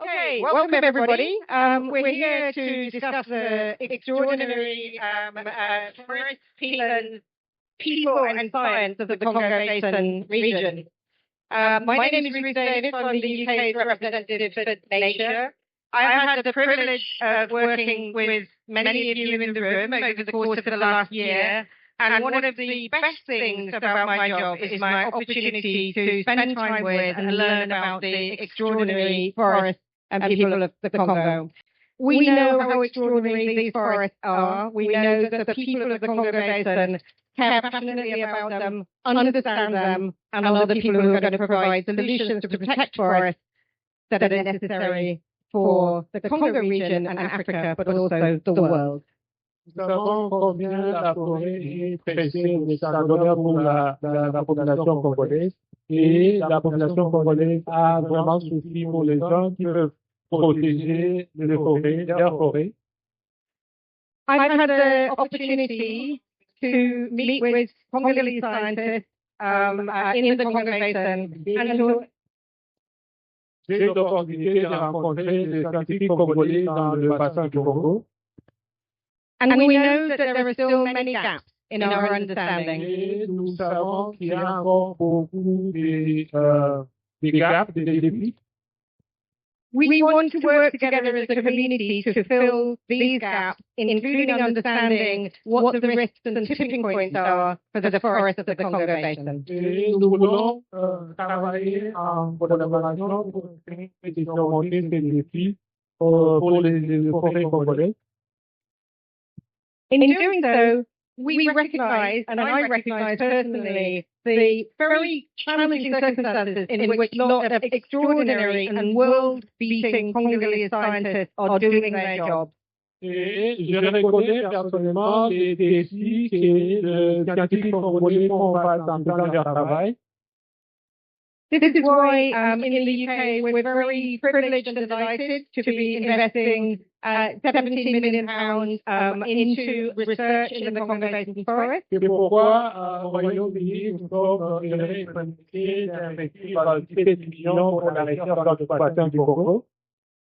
Welcome everybody. We're here to discuss the extraordinary forest, peatlands, people and science of the Congo Basin region. My name is Ruth Davis. I'm the UK's representative for Nature. I've had the privilege of working with many of you in the room over the course of the last year. And one of the best things about my job is my opportunity to spend time with and learn about the extraordinary forests and people of the Congo. We know how extraordinary these forests are. We know that the people of the Congo Basin care passionately about them, understand them, and are the people who are going to provide solutions to protect forests that are necessary for the Congo region and Africa, but also the world. Nous savons combien la forêt est précieuse et extraordinaire pour la population congolaise. Et la population congolaise a vraiment souci pour les gens qui peuvent protéger les forêts, leurs forêts. I've had the opportunity to meet with Congolese scientists in the Congo Basin and to J'ai eu l'opportunité de rencontrer des scientifiques congolais dans le bassin du Congo. And we know that there are still many gaps in our understanding. Et nous savons qu'il y a encore beaucoup de gaps, de défis. We want to work together as a community to fill these gaps, including understanding what the risks and tipping points are for the forests of the Congo Basin. Et nous voulons travailler en collaboration pour surmonter ces défis pour les forêts congolaises. In doing so, we recognise, and I recognise personally, the very challenging circumstances in which lots of extraordinary and world-beating Congolese scientists are doing their job. Et je reconnais personnellement les défis que les scientifiques congolais font face en faisant leur travail. This is why in the UK we're very privileged and delighted to be investing £17 million into research in the Congo Basin forest. C'est pourquoi au Royaume-Uni, nous sommes invités d'investir 17 millions pour la recherche dans le bassin du Congo.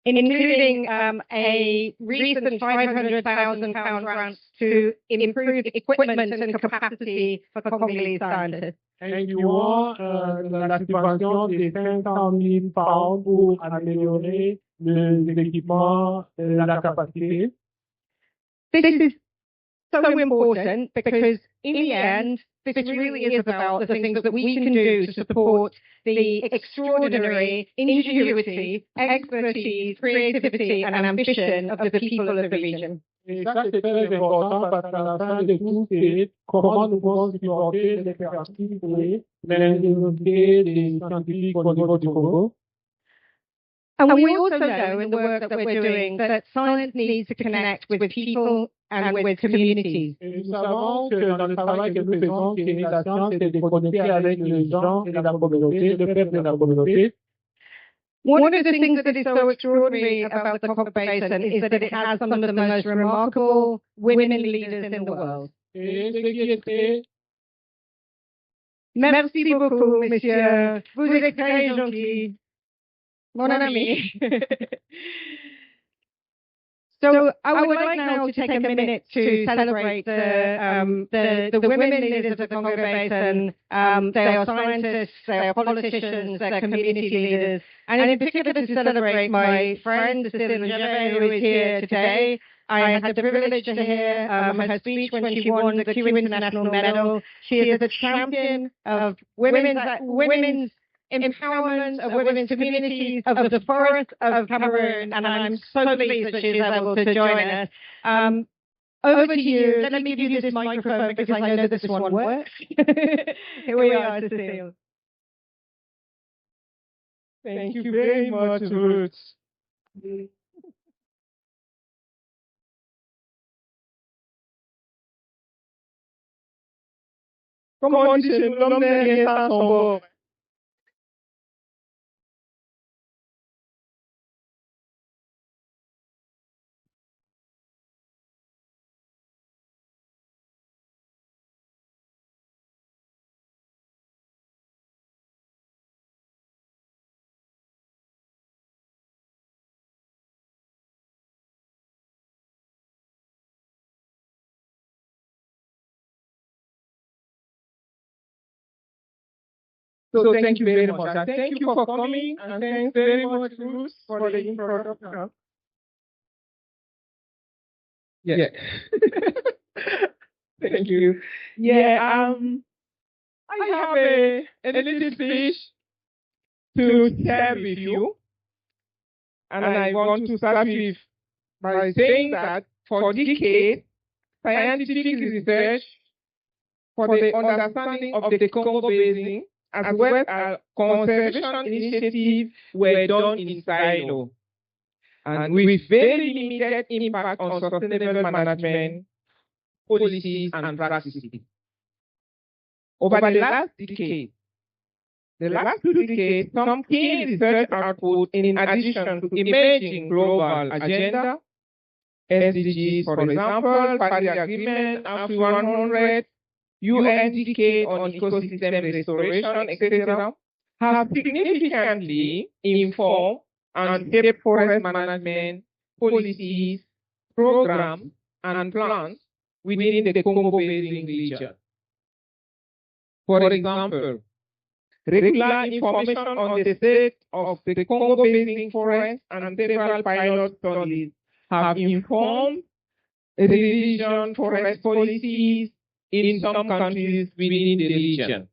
Including a recent £500,000 grant to improve equipment and capacity for Congolese scientists. Incluant la subvention de 500 000 pounds pour améliorer les équipements et la capacité. This is so important because in the end, this really is about the things that we can do to support the extraordinary ingenuity, expertise, creativity and ambition of the people of the region. Et ça, c'est très important parce qu'à la fin de tout, c'est comment nous pouvons supporter l'expertise et l'ingéniosité des scientifiques au niveau du Congo. And we also know in the work that we're doing that science needs to connect with people and with communities. Et nous savons que dans le travail que nous faisons, que la science est de connecter avec les gens et la communauté, le peuple de la communauté. One of the things that is so extraordinary about the Congo Basin is that it has some of the most remarkable women leaders in the world. Et ce qui est très Merci beaucoup, monsieur. Vous êtes très gentil. Mon ami. So I would like now to take a minute to celebrate the women leaders of the Congo Basin. They are scientists, they are politicians, they are community leaders, and in particular to celebrate my friend Cécile Gervais, who is here today. I had the privilege to hear her speech when she won the Q International Medal. She is a champion of women's empowerment of women's communities of the forest of Cameroon, and I'm so pleased that she's able to join us. Over to you. Let me give you this microphone because I know that this one works. Here we are, Cécile. Thank you very much, Ruth. Comment on dit chez nous, l'homme n'est rien sans son bord. So thank you very much. And thank you for coming. And thanks very much, Ruth, for the introduction. Yeah. Thank you. Yeah, I have a little fish to share with you. And I want to start with by saying that for decades, scientific research for the understanding of the Congo Basin, as well as conservation initiatives, were done in silo, and with very limited impact on sustainable management policies and practices. Over the last decade, the last 2 decades, some key research output in addition to emerging global agenda, SDGs, for example, Paris Agreement, AFRI 100, UN decade on ecosystem restoration, etc., have significantly informed and shaped forest management policies, programs, and plans within the Congo Basin region. For example, regular information on the state of the Congo Basin forest and several pilot studies have informed revision forest policies in some countries within the region.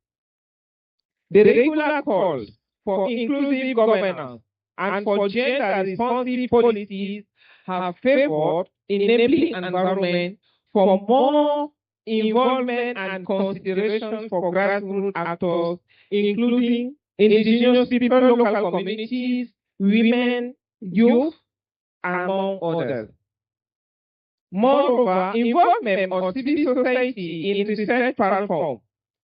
The regular calls for inclusive governance and for gender-responsive policies have favored enabling environment for more involvement and consideration for grassroots actors, including indigenous people, local communities, women, youth, among others. Moreover, involvement of civil society in research platforms,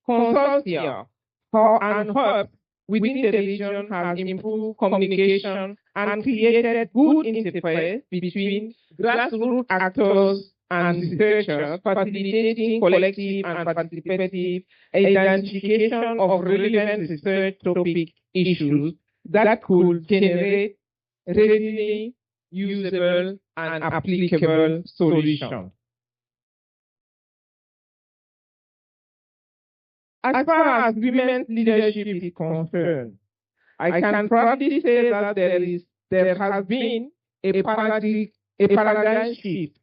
consortia, and hubs within the region has improved communication and created good interface between grassroots actors and researchers, facilitating collective and participative identification of relevant research topic issues that could generate readily usable and applicable solutions. As far as women's leadership is concerned, I can proudly say that there has been a paradigm shift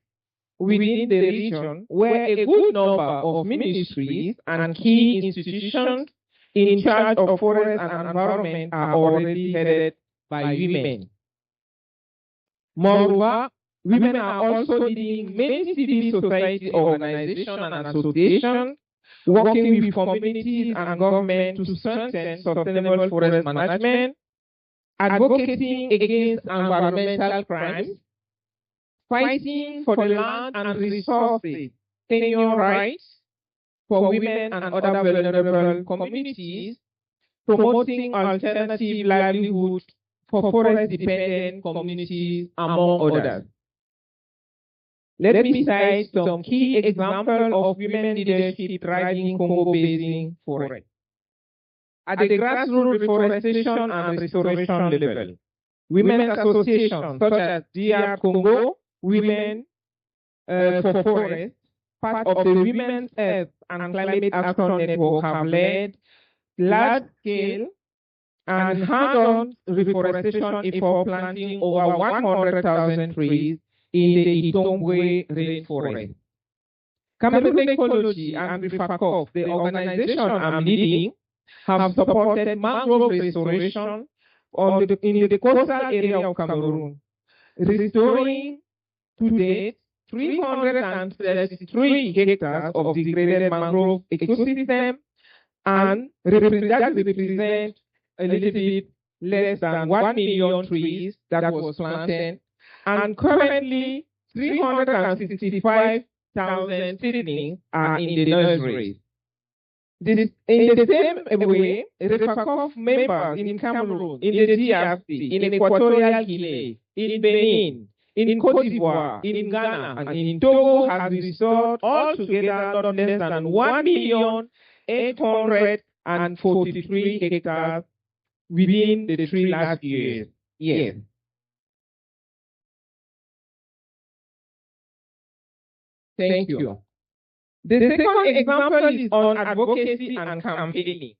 within the region where a good number of ministries and key institutions in charge of forest and environment are already headed by women. Moreover, women are also leading many civil society organizations and associations, working with communities and government to strengthen sustainable forest management, advocating against environmental crimes, fighting for the land and resources, tenure rights for women and other vulnerable communities, promoting alternative livelihoods for forest-dependent communities, among others. Let me cite some key examples of women leadership driving Congo Basin forest. At the grassroots reforestation and restoration level, women's associations such as DR Congo, Women for Forest, part of the Women's Earth and Climate Action Network, have led large-scale and hands-on reforestation effort, planting over 100,000 trees in the Itombwe rainforest. Cameroon Ecology and Rifakov, the organization I'm leading, have supported mangrove restoration in the coastal area of Cameroon, restoring to date 333 hectares of degraded mangrove ecosystem, and that represent a little bit less than 1 million trees that was planted, and currently 365,000 seedlings are in the nurseries. In the same way, Refakov members in Cameroon, in the DRC, in Equatorial Guinea, in Benin, in Cote d'Ivoire, in Ghana, and in Togo has restored altogether not less than 1,843 hectares within the 3 last years. Yes. Thank you. The second example is on advocacy and campaigning.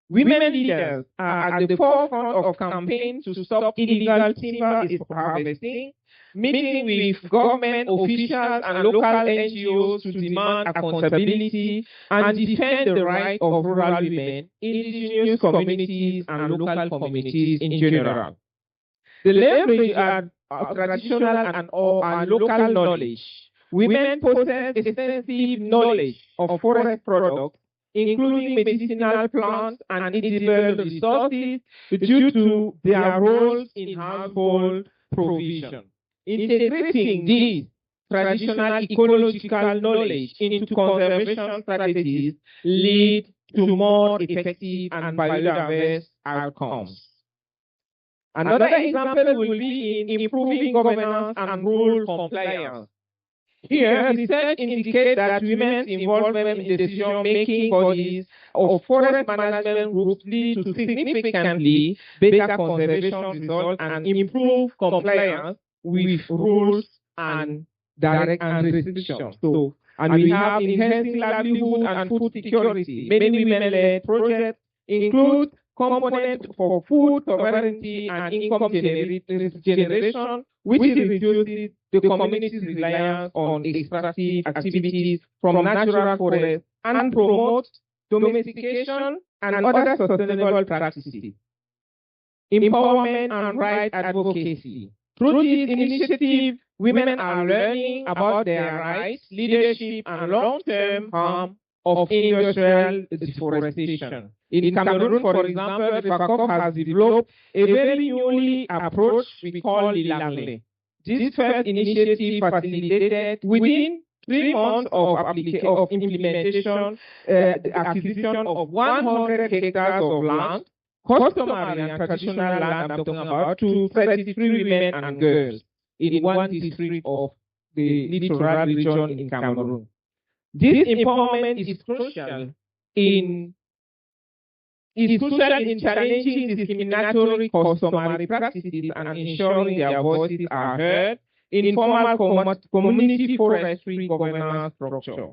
Women leaders are at the forefront of campaigns to stop illegal timber harvesting, meeting with government officials and local NGOs to demand accountability and defend the rights of rural women, indigenous communities, and local communities in general. They leverage traditional and local knowledge. Women possess extensive knowledge of forest products, including medicinal plants and edible resources, due to their roles in household provision. Integrating these traditional ecological knowledge into conservation strategies lead to more effective and biodiverse outcomes. Another example will be in improving governance and rule compliance. Here, research indicates that women's involvement in decision-making bodies of forest management groups lead to significantly better conservation results and improved compliance with rules and direct and restrictions. And we have enhancing livelihood and food security. Many women-led projects include components for food sovereignty and income generation, which reduces the community's reliance on extractive activities from natural forests and promotes domestication and other sustainable practices. Empowerment and right advocacy. Through this initiative, women are learning about their rights, leadership, and long-term harm of industrial deforestation. In Cameroon, for example, the FACOP has developed a very newly approach we call Lilangle. This first initiative facilitated within 3 months of implementation, acquisition of 100 hectares of land, customary and traditional land I'm talking about, to 33 women and girls in one district of the littoral region in Cameroon. This empowerment is crucial in challenging discriminatory customary practices and ensuring their voices are heard in formal community forestry governance structure.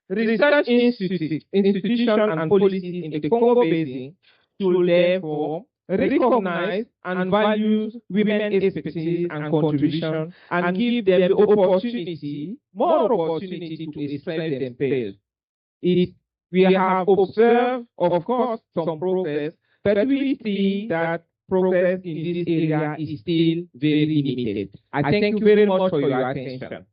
Research institutions and policies in the Congo Basin should therefore recognize and value women's expertise and contribution and give them the more opportunity to express themselves. We have observed, of course, some progress, but we see that progress in this area is still very limited. I thank you very much for your attention.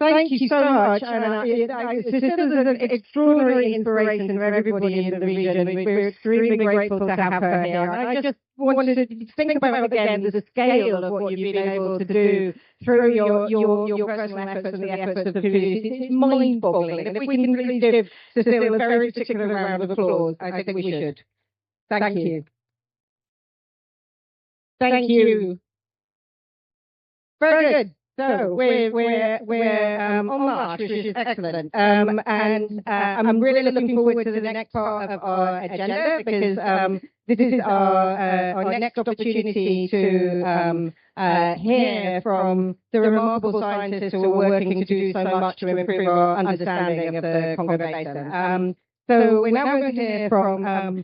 Thank you so much. And this is an extraordinary inspiration for everybody in the region. We're extremely grateful to have her here. And I just wanted to think about again the scale of what you've been able to do through your personal efforts and the efforts of the community. It's mind-boggling. And if we can really give Cecile a very particular round of applause, I think we should. Thank you. Thank you. Very good. So we're on March, which is excellent. And I'm really looking forward to the next part of our agenda because this is our next opportunity to hear from the remarkable scientists who are working to do so much to improve our understanding of the Congo Basin. So we're now going to hear from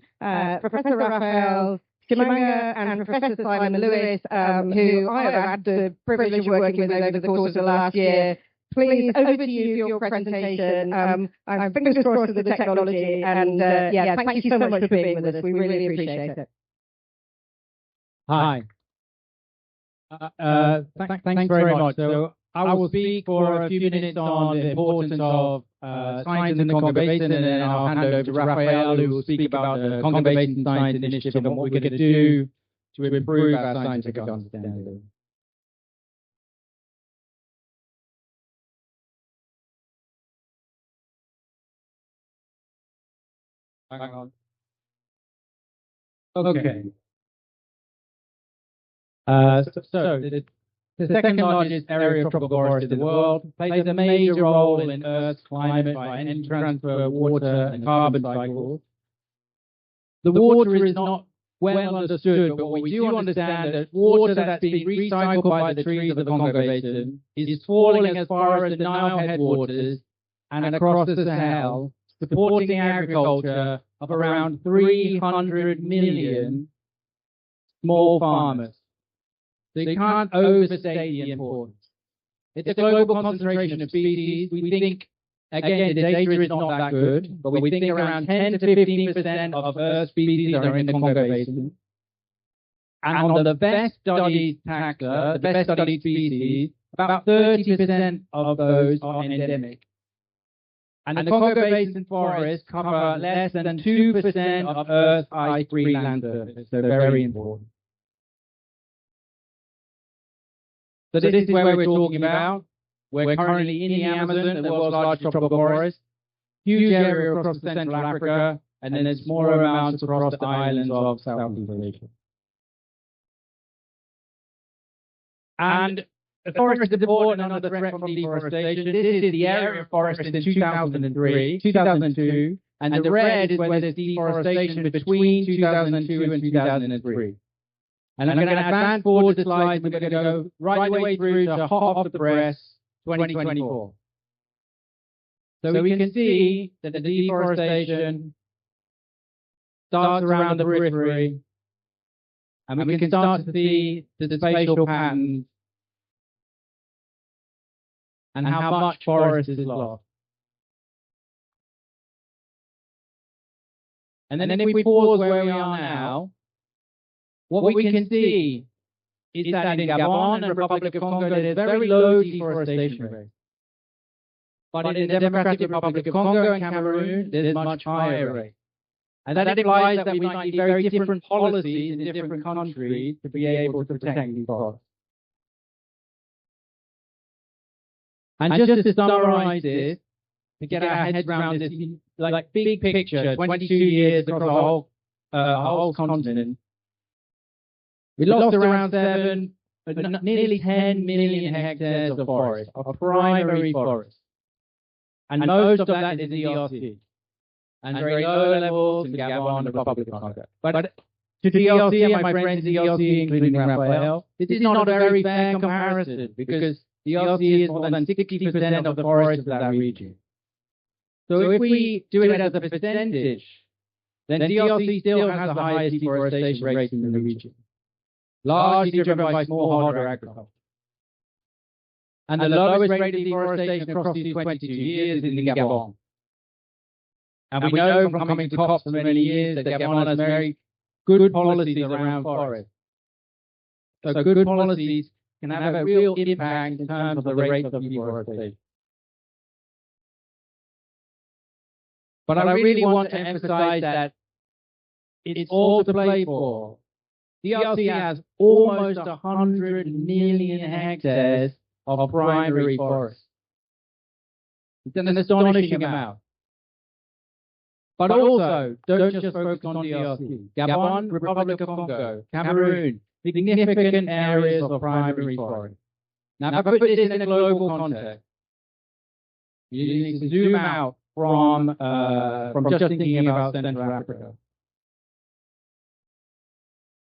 Professor Raphael Chimanga and Professor Simon Lewis, who I have had the privilege of working with over the course of the last year. Please, over to you for your presentation. I'm fingers crossed for the technology, and thank you so much for being with us. We really appreciate it. Hi. Thanks very much. So I will speak for a few minutes on the importance of science in the Congo Basin, and then I'll hand over to Raphael, who will speak about the Congo Basin Science Initiative and what we're going to do to improve our scientific understanding. Hang on. Okay. The second largest area of tropical forest in the world plays a major role in Earth's climate by energy transfer, water, and carbon cycles. The water is not well understood, but we do understand that water that's being recycled by the trees of the Congo Basin is falling as far as the Nile headwaters and across the Sahel, supporting agriculture of around 300 million small farmers. So you can't overstate the importance. It's a global concentration of species. We think, again, the data is not that good, but we think around 10 to 15% of Earth's species are in the Congo Basin. And on the best studied taxa, the best studied species, about 30% of those are endemic. And the Congo Basin forests cover less than 2% of Earth's ice-free land surface, so very important. So this is where we're talking about. We're currently in the Amazon, the world's largest tropical forest, huge area across Central Africa, and then there's smaller amounts across the islands of Southeast Asia. And the forest is important and under threat from deforestation. This is the area of forest in 2002, and the red is where there's deforestation between 2002 and 2003. And I'm going to advance forward the slides. We're going to go right the way through to hot off the press 2024. So we can see that the deforestation starts around the periphery, and we can start to see the spatial patterns and how much forest is lost. And then if we pause where we are now, what we can see is that in Gabon and Republic of Congo, there's very low deforestation rate. But in the Democratic Republic of Congo and Cameroon, there's much higher rate. And that implies that we might need very different policies in different countries to be able to protect these forests. And just to summarize this, to get our heads around this, like big picture, 22 years across the whole continent, we lost around nearly 10 million hectares of forest, of primary forest. And most of that is DRC. And very low levels in Gabon and Republic of Congo. But to DRC and my friends in DRC, including Raphael, this is not a very fair comparison because DRC is more than 60% of the forest of that region. So if we do it as a percentage, then DRC still has the highest deforestation rates in the region, largely driven by smallholder agriculture. And the lowest rate of deforestation across these 22 years is in Gabon. And we know from coming to COPs for many years that Gabon has very good policies around forests. So good policies can have a real impact in terms of the rate of deforestation. But I really want to emphasize that it's all to play for. DRC has almost 100 million hectares of primary forest. It's an astonishing amount. But also, don't just focus on DRC. Gabon, Republic of Congo, Cameroon, significant areas of primary forest. Now, if I put this in a global context, you need to zoom out from just thinking about Central Africa.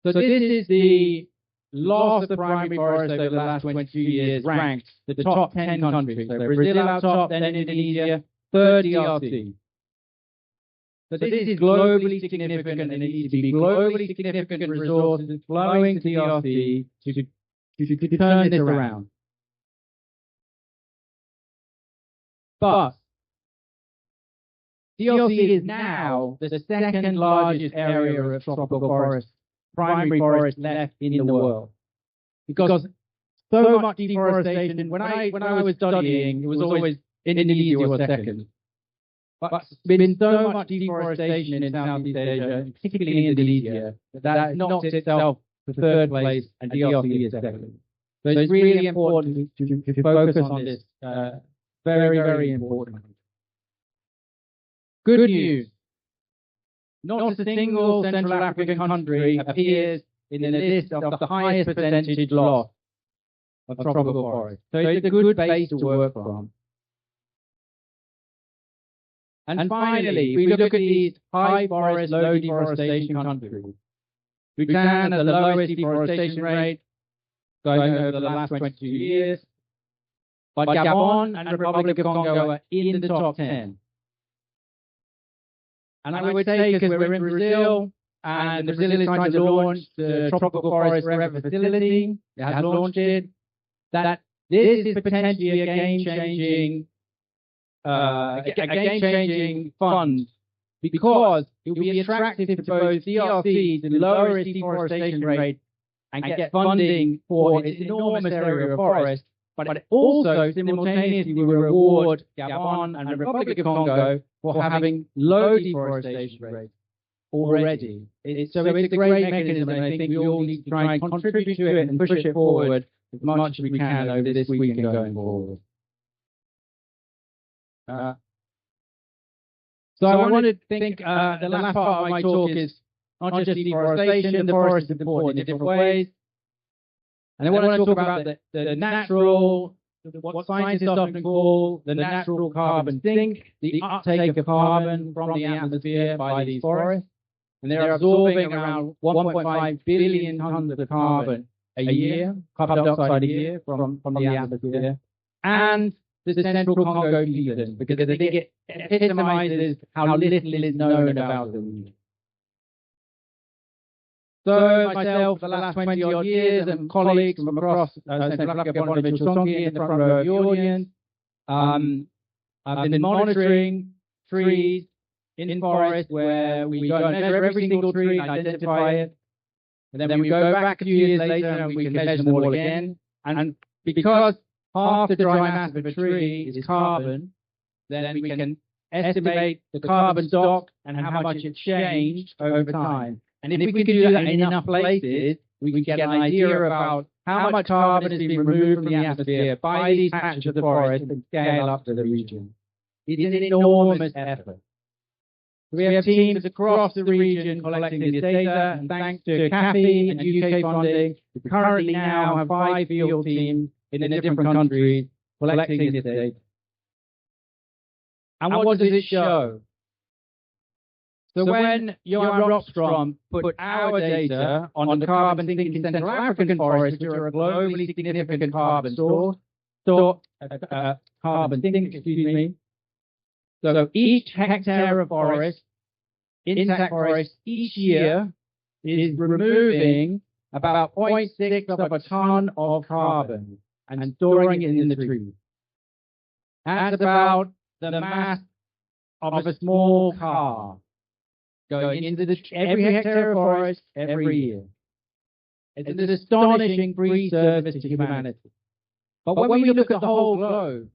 So this is the loss of primary forest over the last 22 years ranked the top 10 countries. So Brazil out top, then Indonesia, third DRC. So this is globally significant, and it needs to be globally significant resources flowing to DRC to turn this around. But DRC is now the second largest area of tropical forest, primary forest left in the world. Because so much deforestation, when I was studying, it was always Indonesia was second. But there's been so much deforestation in Southeast Asia, particularly in Indonesia, that knocked itself to third place and DRC is second. So it's really important to focus on this. Very, very important. Good news. Not a single Central African country appears in the list of the highest percentage loss of tropical forest. So it's a good base to work from. And finally, if we look at these high forest, low deforestation countries, Bhutan has the lowest deforestation rate going over the last 22 years. but Gabon and Republic of Congo are in the top 10. And I would say, because we're in Brazil, and Brazil is trying to launch the Tropical Forest Forever facility, it has launched it, that this is potentially a game-changing fund, because it will be attractive to both DRC to lower its deforestation rate and get funding for its enormous area of forest, but also simultaneously will reward Gabon and the Republic of Congo for having low deforestation rates already. So it's a great mechanism, and I think we all need to try and contribute to it and push it forward as much as we can over this week and going forward. So I wanted to think the last part of my talk is not just deforestation. The forest is important in different ways. And I want to talk about the natural, what scientists often call the natural carbon sink, the uptake of carbon from the atmosphere by these forests. And they're absorbing around 1.5 billion tons of carbon a year, carbon dioxide a year from the atmosphere. And the central Congo peatlands, because I think it epitomizes how little is known about the region. So myself, for the last 20 odd years, and colleagues from across Central Africa, Bonaventure Songi in the front row of the audience, I've been monitoring trees in forest where we go and measure every single tree and identify it. And then we go back a few years later and we can measure them all again. And because half the dry mass of a tree is carbon, then we can estimate the carbon stock and how much it's changed over time. And if we can do that in enough places, we can get an idea about how much carbon has been removed from the atmosphere by these patches of the forest and scale up to the region. It's an enormous effort. We have teams across the region collecting this data, and thanks to CAFI and UK funding, we currently now have 5 field teams in the different countries collecting this data. And what does it show? So when Johan Rockstrom put our data on the carbon sink in Central African forests, which are a globally significant carbon source, carbon sink, so each hectare of forest, intact forest, each year is removing about 0.6 of a ton of carbon and storing it in the trees. That's about the mass of a small car going into every hectare of forest every year. It's an astonishing free service to humanity. But when we look at the whole globe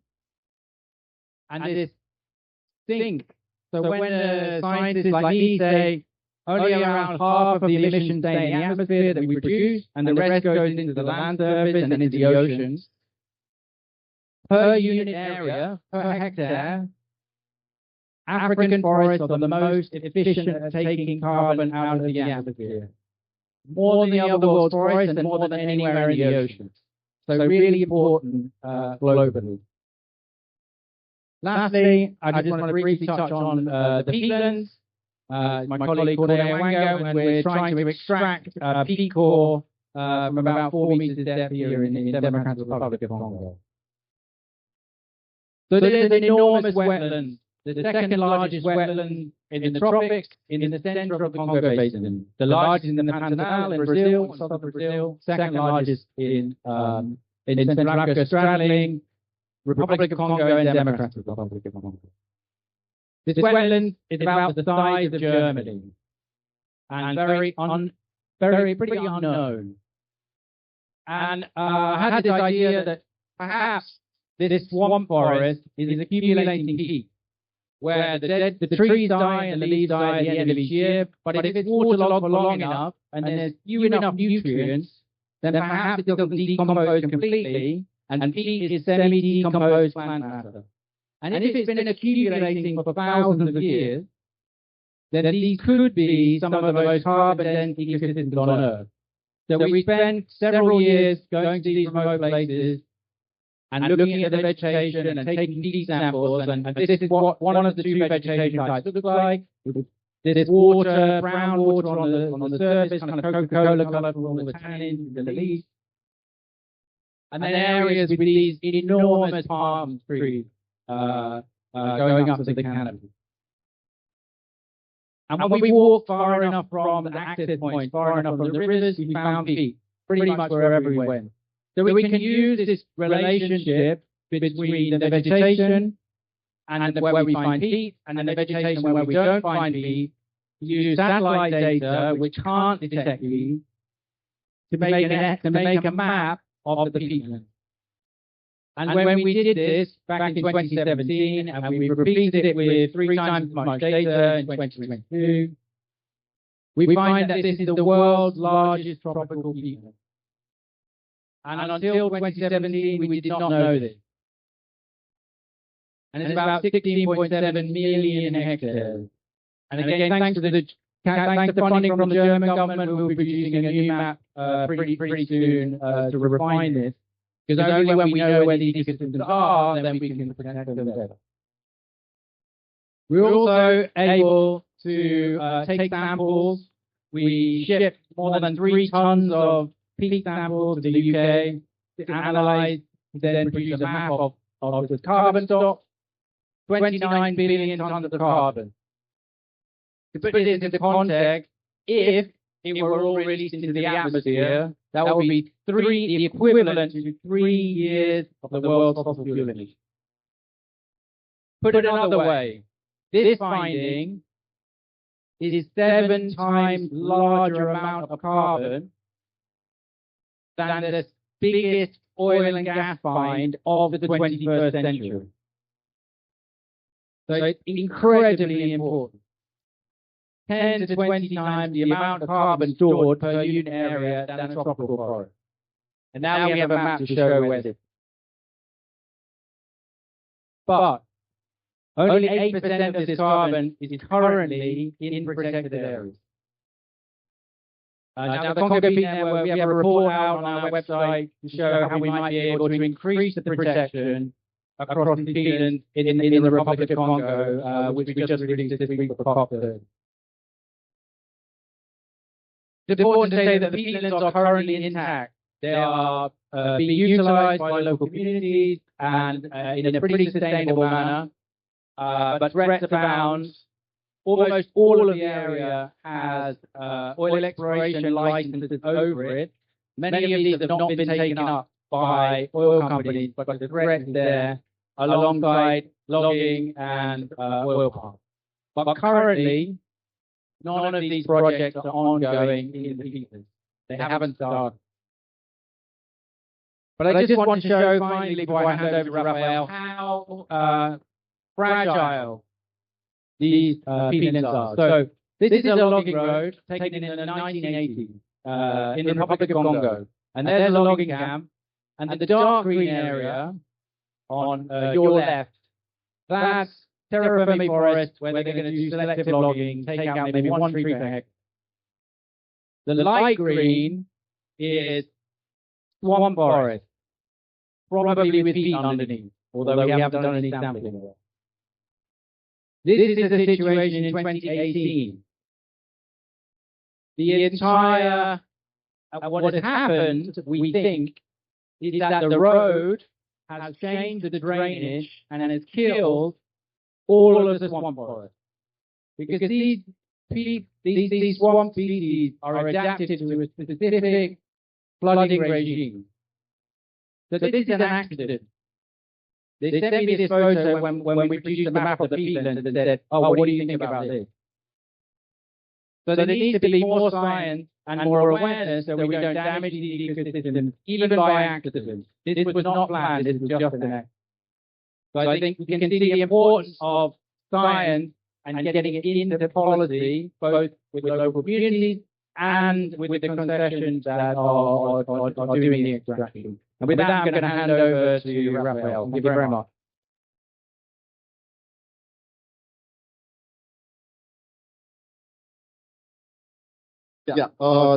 and this sink, so when scientists like me say only around half of the emissions stay in the atmosphere that we produce, and the rest goes into the land surface and into the oceans, per unit area, per hectare, African forests are the most efficient at taking carbon out of the atmosphere. More than the other world's forests and more than anywhere in the oceans. So really important globally. Lastly, I just want to briefly touch on the peatlands. My colleague Cornelia Wango, and we're trying to extract peat core from about 4 meters depth here in the Democratic Republic of Congo. So there's an enormous wetland, the second largest wetland in the tropics in the center of the Congo Basin. The largest in the Pantanal in Brazil, southern Brazil, second largest in Central Africa, straddling Republic of Congo and Democratic Republic of Congo. This wetland is about the size of Germany and pretty unknown. And I had this idea that perhaps this swamp forest is accumulating heat, where the trees die and the leaves die at the end of each year, but if it's waterlogged for long enough and there's few enough nutrients, then perhaps it doesn't decompose completely, and peat is semi-decomposed plant matter. And if it's been accumulating for thousands of years, then these could be some of the most carbon-dense ecosystems on Earth. So we spent several years going to these remote places and looking at the vegetation and taking peat samples, and this is what one of the 2 vegetation types looks like. This water, brown water on the surface, kind of Coca-Cola color from all the tannins, the leaves. and then areas with these enormous palm trees going up to the canopy. And when we walked far enough from the access points, far enough from the rivers, we found peat pretty much wherever we went. So we can use this relationship between the vegetation and where we find peat, and then the vegetation where we don't find peat, use satellite data which can't detect peat to make a map of the peatlands. And when we did this back in 2017, and we repeated it with 3 times as much data in 2022, we find that this is the world's largest tropical peatland. And until 2017, we did not know this. And it's about 16.7 million hectares. And again, thanks to the funding from the German government, we'll be producing a new map pretty soon to refine this. Because only when we know where these ecosystems are, then we can protect them better. We're also able to take samples. We shipped more than 3 tons of peat samples to the UK to analyze, then produce a map of the carbon stock, 29 billion tons of carbon. To put this into context, if it were all released into the atmosphere, that would be the equivalent to 3 years of the world's fossil fuel emissions. Put it another way, this finding is 7 times larger amount of carbon than the biggest oil and gas find of the 21st century. So it's incredibly important. 10 to 20 times the amount of carbon stored per unit area than a tropical forest. And now we have a map to show where this is. But only 8% of this carbon is currently in protected areas. Now the Congo Basin Network, we have a report out on our website to show how we might be able to increase the protection across the peatlands in the Republic of Congo, which we just released this week for COP30. It's important to say that the peatlands are currently intact. They are being utilized by local communities and in a pretty sustainable manner, but threats abound. Almost all of the area has oil exploration licenses over it. Many of these have not been taken up by oil companies, but the threats there alongside logging and oil palm. But currently, none of these projects are ongoing in the peatlands. They haven't started. But I just want to show finally, before I hand over to Raphael, how fragile these peatlands are. So this is a logging road taken in the 1980s in the Republic of Congo. And there's a logging camp. And the dark green area on your left, that's terra firma forest where they're going to do selective logging, take out maybe 1 tree per hectare. The light green is swamp forest, probably with peat underneath, although we haven't done any sampling of it. This is the situation in 2018. The entire, what has happened, we think, is that the road has changed the drainage and has killed all of the swamp forest. Because these swamp species are adapted to a specific flooding regime. So this is an accident. They sent me this photo when we produced the map of the peatlands and said, oh, what do you think about this? So there needs to be more science and more awareness so we don't damage these ecosystems, even by accident. This was not planned, this was just an accident. So I think we can see the importance of science and getting it into policy, both with the local communities and with the concessions that are doing the extraction. And with that, I'm going to hand over to Raphael. Thank you very much. Yeah,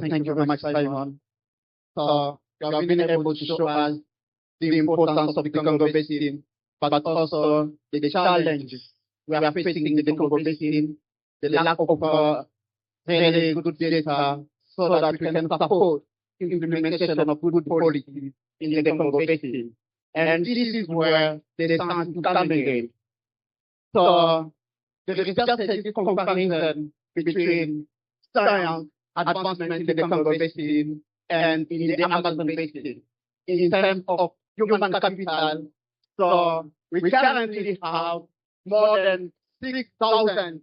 thank you very much, Simon. You have been able to show us the importance of the Congo Basin, but also the challenges we are facing in the Congo Basin, the lack of really good data, so that we can support implementation of good policy in the Congo Basin. And this is where the science is coming in. So there is just a comparison between science advancement in the Congo Basin and in the Amazon Basin in terms of human capital. So we currently have more than 6,000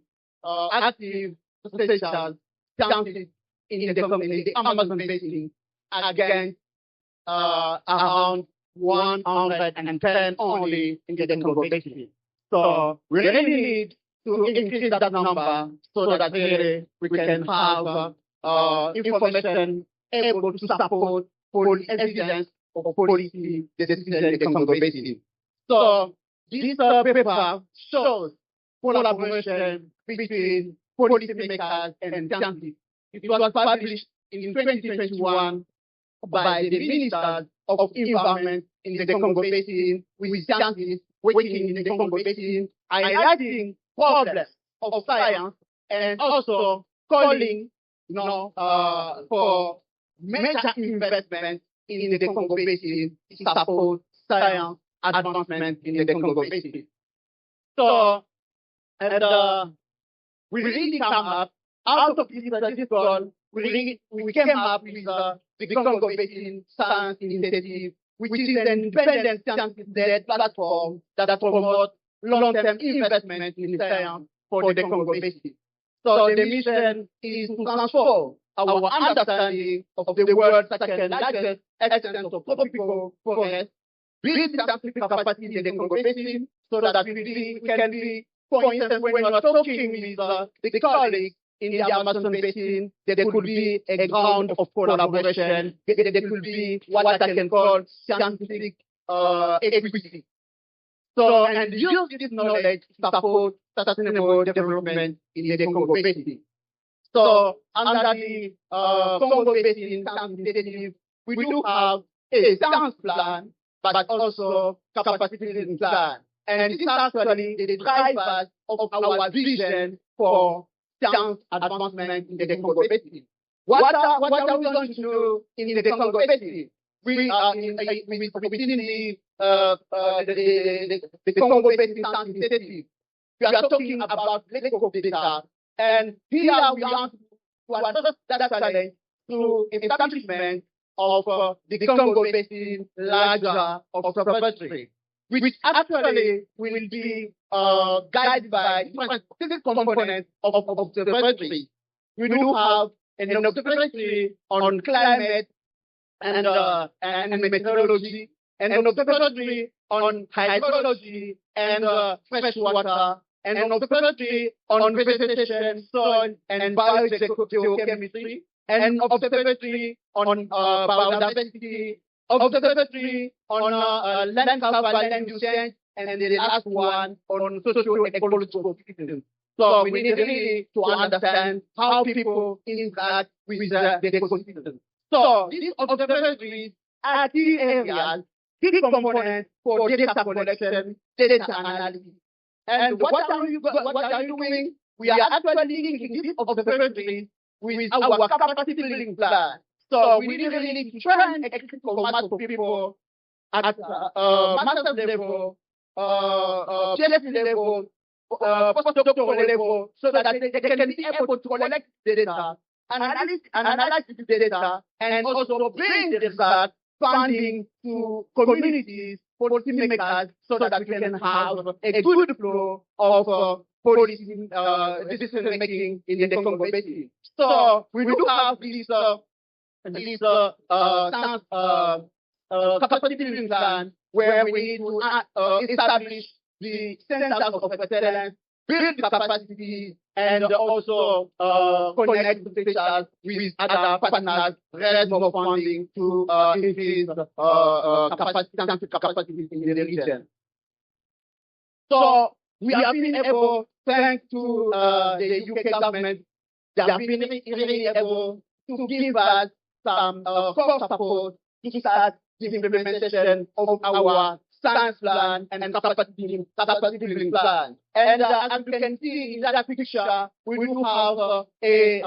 active special scientists in the Amazon Basin against around 110 only in the Congo Basin. So we really need to increase that number so that really we can have information able to support full evidence of policy decisions in the Congo Basin. So this paper shows collaboration between policymakers and scientists. It was published in 2021 by the Minister of Environment in the Congo Basin with scientists working in the Congo Basin, highlighting problems of science and also calling for major investment in the Congo Basin to support science advancement in the Congo Basin. So, we really come up out of this goal. We came up with the Congo Basin Science Initiative, which is an independent science-led platform that promotes long-term investment in science for the Congo Basin. So the mission is to transform our understanding of the world's second largest extent of tropical forest, build scientific capacity in the Congo Basin so that we can be, for instance, when we are talking with the colleagues in the Amazon Basin, there could be a ground of collaboration. There could be what I can call scientific equity. So, and use this knowledge to support sustainable development in the Congo Basin. So, under the Congo Basin Science Initiative, we do have a science plan, but also capacity building plan. And this is actually the drivers of our vision for science advancement in the Congo Basin. What are we going to do in the Congo Basin? We are within the Congo Basin Science Initiative. We are talking about legal data, and here we want to address that challenge through establishment of the Congo Basin larger observatory, which actually will be guided by different components of observatory. We do have an observatory on climate and meteorology, and an observatory on hydrology and fresh water, and an observatory on vegetation, soil, and biogeochemistry, and an observatory on biodiversity, observatory on land cover, land use change, and the last one on socio-ecological systems. So we need really to understand how people interact with the ecosystem. So these observatories are key areas, key components for data collection, data analysis. And what are you doing? We are actually linking these observatories with our capacity building plan. So we really need to train a critical mass of people at master's level, PhD level, postdoctoral level, so that they can be able to collect data, analyze the data, and also bring the result funding to communities, policymakers, so that we can have a good flow of policy decision making in the Congo Basin. So we do have this capacity building plan where we need to establish the centers of excellence, build the capacity, and also connect officials with other partners, raise more funding to increase capacity in the region. So we have been able, thanks to the UK government, they have been really able to give us some core support to start the implementation of our science plan and capacity building plan. And as you can see in that picture, we do have a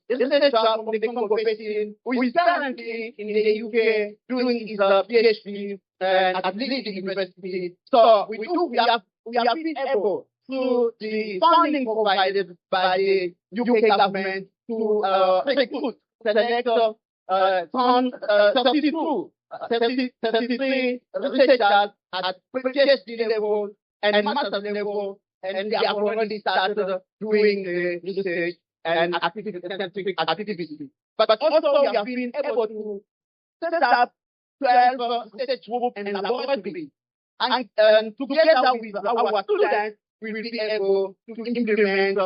researcher from the Congo Basin who is currently in the UK doing his PhD at Leeds University. So we have been able, through the funding provided by the UK government, to recruit, select 33 researchers at PhD level and master's level, and they have already started doing the research and scientific activity. But also we have been able to set up 12 research groups and laboratories. And together with our students, we will be able to implement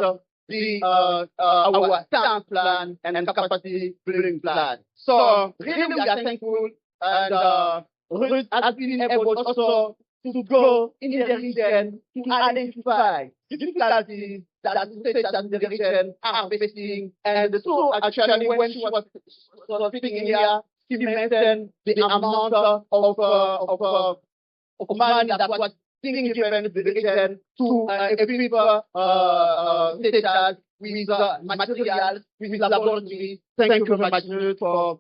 our science plan and capacity building plan. So really we are thankful, and Ruth has been able also to go in the region to identify difficulties that researchers in the region are facing. And so actually when she was speaking here, she mentioned the amount of money that was being given to the region to equip researchers with materials, with laboratories. Thank you very much for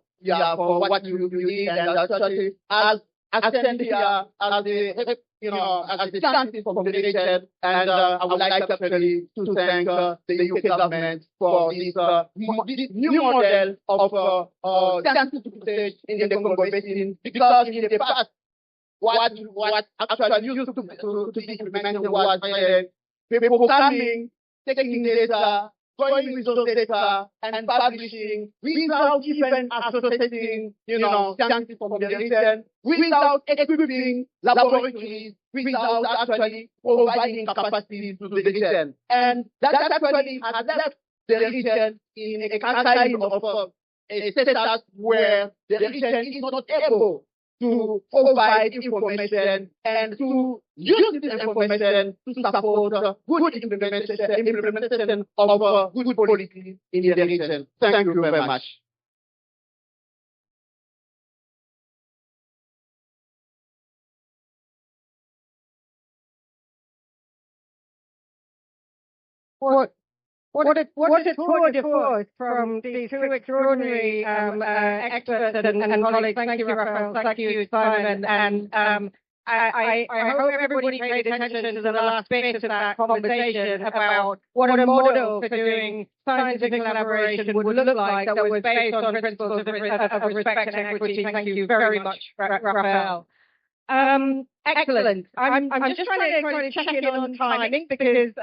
what you did, and actually as attend here as the scientist from the region, and I would like actually to thank the UK government for this new model of scientific research in the Congo Basin, because in the past what actually used to be implemented was people coming, taking data, going with those data and publishing without even associating, scientists from the region, without equipping laboratories, without actually providing capacity to the region. And that actually has left the region in a kind of a status where the region is not able to provide information and to use this information to support good implementation of good policy in the region. Thank you very much. What a tour de force from these two extraordinary experts and colleagues. Thank you, Raphael. Thank you, Simon. And I hope everybody paid attention to the last bit of that conversation about what a model for doing scientific collaboration would look like that was based on principles of respect and equity. Thank you very much, Raphael. Excellent. I'm just trying to kind of check in on timing, because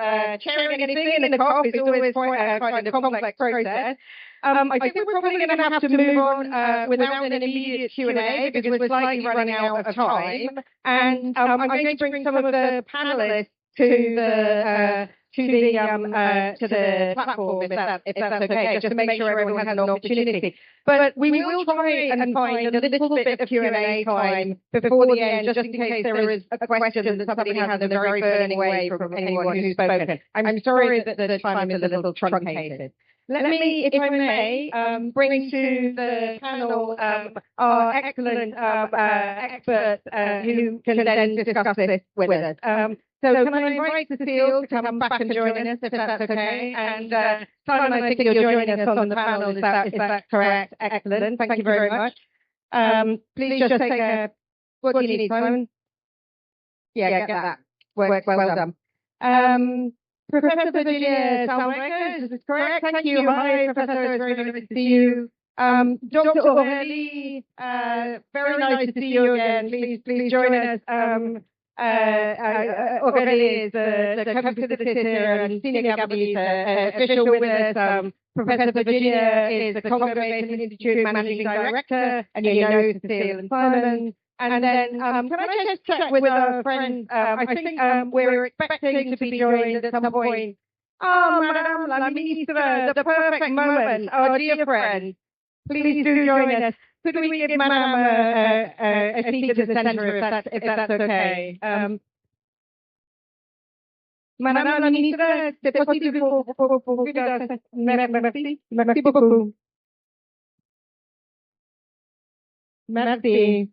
chairing anything in the COP is always quite a kind of complex process. I think we're probably going to have to move on without an immediate Q&A, because we're slightly running out of time. And I'm going to bring some of the panelists to the platform, if that's okay, just to make sure everyone has an opportunity. But we will try and find a little bit of Q&A time before the end, just in case there is a question that somebody has in a very burning way from anyone who's spoken. I'm sorry that the time is a little truncated. Let me, if I may, bring to the panel our excellent experts who can then discuss this with us. So can I invite Cecile to come back and join us, if that's okay? And Simon, I think you're joining us on the panel. Is that correct? Excellent. Thank you very much. Please just take a... What do you need, Simon? Yeah, get that. Well done. Professor Virginia Salmaker, is this correct? Thank you. Hi, Professor. It's very nice to see you. Dr. Aurélie, very nice to see you again. Please join us. Aurélie is the co-facilitator and senior Gabonese official with us. Professor Virginia is the Congo Basin Institute managing director, and you know Cecile and Simon. And then, can I just check with our friends? I think we're expecting to be joined at some point. Oh, Madame la Ministre, the perfect moment. Our dear friend, please do join us. Could we give Madame a seat at the centre, if that's okay? Madame la Ministre, c'est possible pour vous merci beaucoup. Merci.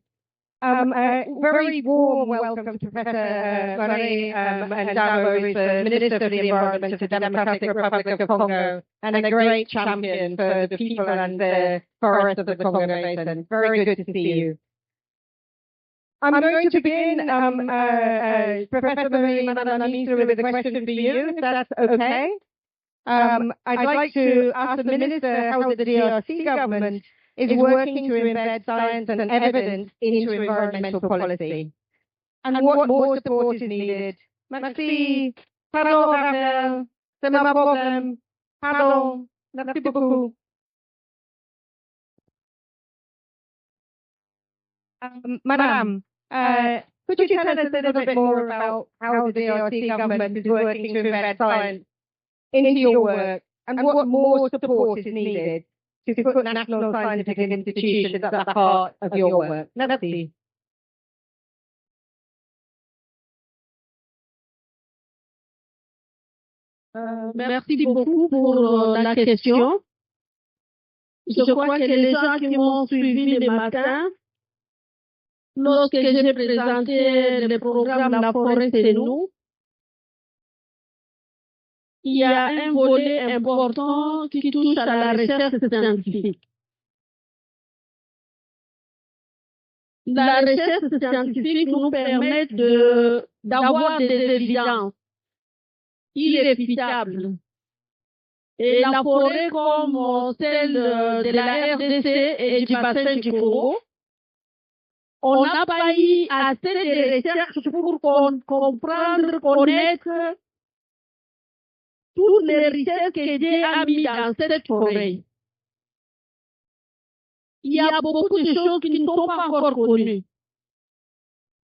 Very warm welcome to Professor Marie Ndabo, who is the Minister for the Environment of the Democratic Republic of Congo and a great champion for the people and the forests of the Congo Basin. Very good to see you. I'm going to begin, Professor Marie Ndabo, with a question for you, if that's okay. I'd like to ask the Minister how the DRC government is working to embed science and evidence into environmental policy, and what more support is needed. Merci. Pardon, Raphaël. C'est mon problème. Pardon. Merci beaucoup. Madame, could you tell us a little bit more about how the DRC government is working to embed science into your work, and what more support is needed to put national scientific institutions at the heart of your work? Merci. Merci beaucoup pour la question. Je crois que les gens qui m'ont suivi le matin, lorsque j'ai présenté le programme La forêt c'est nous, il y a un volet important qui touche à la recherche scientifique. La recherche scientifique nous permet d'avoir des évidences irréfutables. Et la forêt comme celle de la RDC et du bassin du Congo, on n'a pas eu assez de recherches pour comprendre, connaître toutes les richesses que Dieu a mis dans cette forêt. Il y a beaucoup de choses qui ne sont pas encore connues.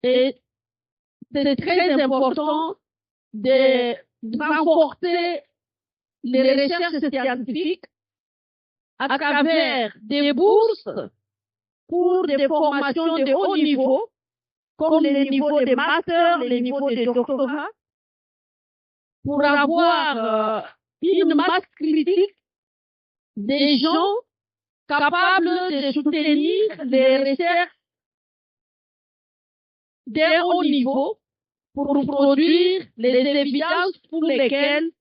Et c'est très important de renforcer les recherches scientifiques à travers des bourses pour des formations de haut niveau, comme les niveaux de master, les niveaux de doctorat, pour avoir une masse critique des gens capables de soutenir les recherches d'un haut niveau pour produire les évidences pour lesquelles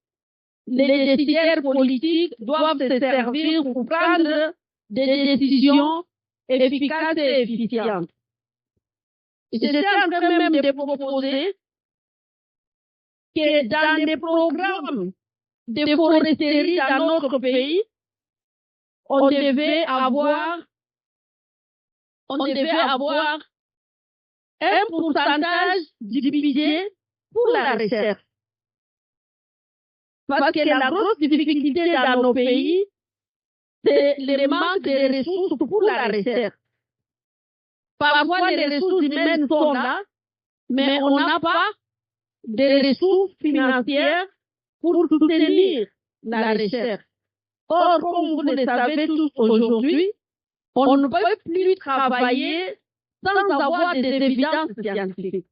les décideurs politiques doivent se servir pour prendre des décisions efficaces et efficientes. J'étais en train même de proposer que dans les programmes de foresterie dans notre pays, on devait avoir un pourcentage du budget pour la recherche. Parce que la grosse difficulté dans nos pays, c'est le manque de ressources pour la recherche. Parfois, les ressources humaines sont là, mais on n'a pas de ressources financières pour soutenir la recherche. Or, comme vous le savez tous aujourd'hui, on ne peut plus travailler sans avoir des évidences scientifiques.